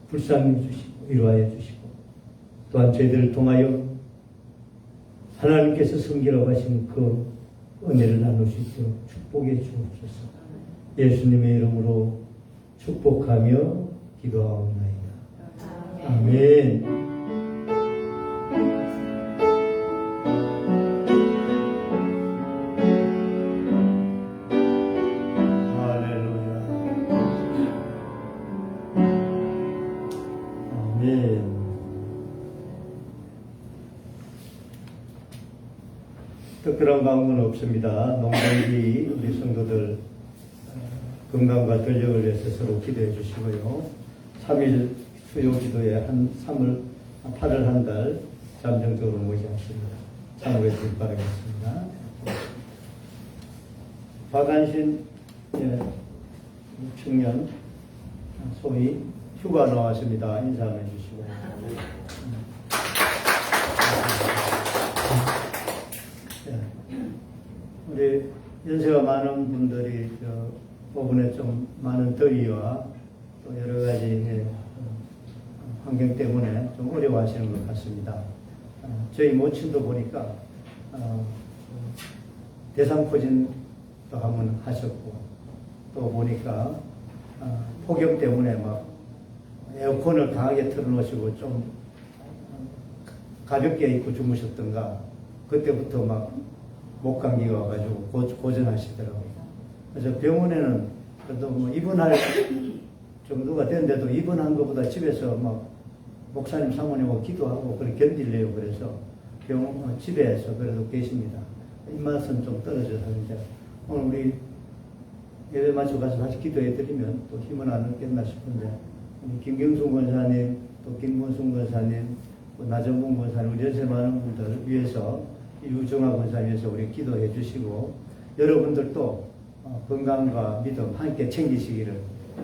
불쌍히 주시고 위로하여 주시고 또한 저희들을 통하여 하나님께서 섬기라고 하신 그 은혜를 나눌 수 있도록 축복해 주옵소서. 예수님의 이름으로 축복하며 기도하옵나이다. 아멘. 특별한 강구는 없습니다. 농번기 우리 성도들 건강과 전력을 위해서 서로 기도해 주시고요. 3일 수요 기도에 8월 한 달 잠정적으로 모시겠습니다. 참고해 주길 바라겠습니다. 박안신 청년 소위 휴가 나왔습니다. 인사 한번 해주시고. 우리 연세가 많은 분들이 부분에 좀 많은 더위와 또 여러 가지 환경 때문에 좀 어려워하시는 것 같습니다. 저희 모친도 보니까 대상포진도 한번 하셨고 또 보니까 폭염 때문에 막 에어컨을 강하게 틀어놓으시고 좀 가볍게 입고 주무셨던가 그때부터 막 목감기가 와가지고 고전하시더라고요. 그래서 병원에는 그래도 뭐 입원할 정도가 됐는데도 입원한 것보다 집에서 막 목사님 사모님하고 기도하고 그렇게 견딜래요. 그래서 집에서 그래도 계십니다. 입맛은 좀 떨어져서 이제 오늘 우리 예배 마치고 가서 다시 기도해드리면 또 힘은 안 얻겠나 싶은데 김경순 권사님 또 김문순 권사님 또 나정봉 권사님 우리 연세 많은 분들 위해서 유정아 권사님 위해서 우리 기도해 주시고 여러분들도 건강과 믿음 함께 챙기시기를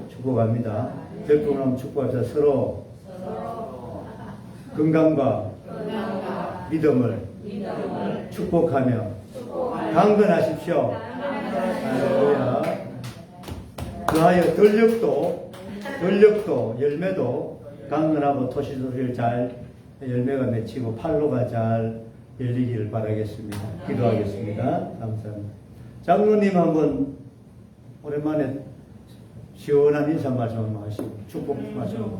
축복합니다. 결국은 축복합시다. 서로 건강과 믿음을 축복하며 강건하십시오. 할렐루야. 그하여 전력도 열매도 강건하고 토시소리를 잘 열매가 맺히고 팔로가 잘 열리기를 바라겠습니다. 기도하겠습니다. 감사합니다. 장로님 한번 오랜만에 시원한 인사 말씀 한번 하시고 축복 말씀.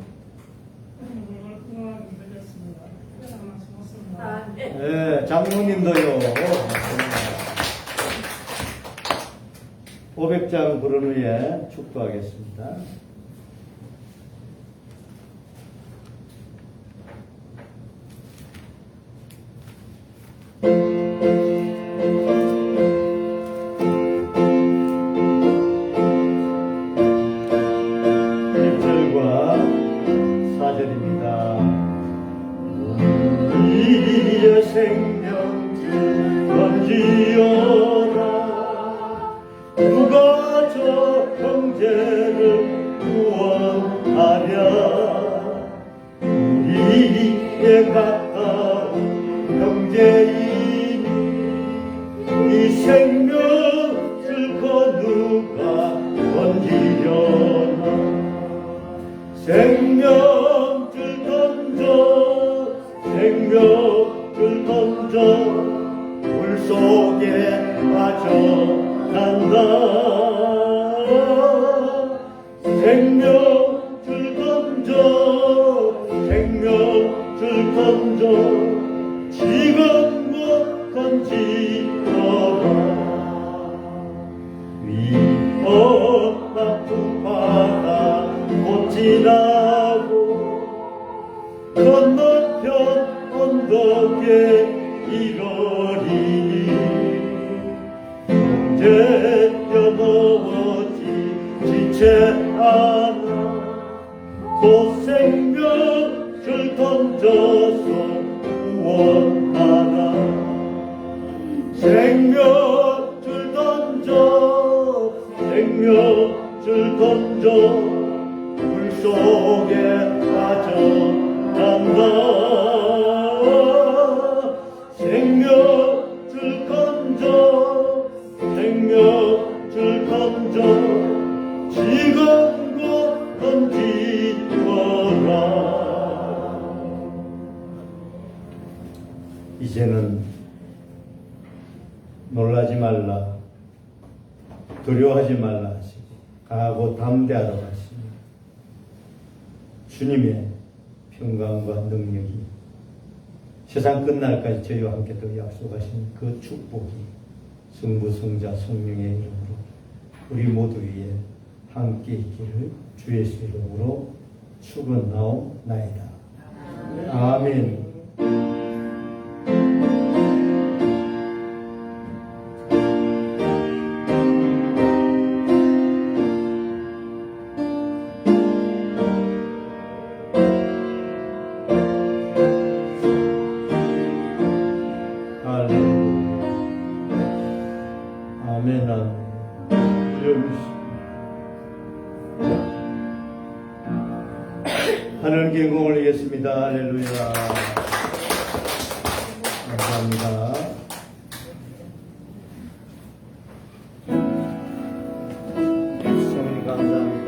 네, 장로님도요. 500장 부른 후에 축도하겠습니다. 생명줄 던지어라. 누가 저 형제를 구원하랴. 우리에게 가까운 형제이니 이 생명줄 누가 던지려나. 생명줄 던져 생명줄 던져 물속에 빠져간다. 생명줄 던져 생명줄 던져 건너편 언덕에 이러리 이제 여머지 지체 않아 곧 생명줄 던져서 구원하라 생명줄 던져 생명줄 던져 물속에 빠져간다 생명줄 던져 생명줄 던져 지금껏 던지거라 이제는 놀라지 말라 두려워하지 말라 하시고 강하고 담대하라 하시고 주님의 평강과 능력이 세상 끝날까지 저희와 함께 또 약속하신 그 축복이 성부 성자 성령의 이름으로 우리 모두 위에 함께 있기를 주의 이름으로 축원하옵나이다. 아멘. 아멘. 하나님께 영광 올리겠습니다. 할렐루야. 감사합니다. 성님 감사합니다.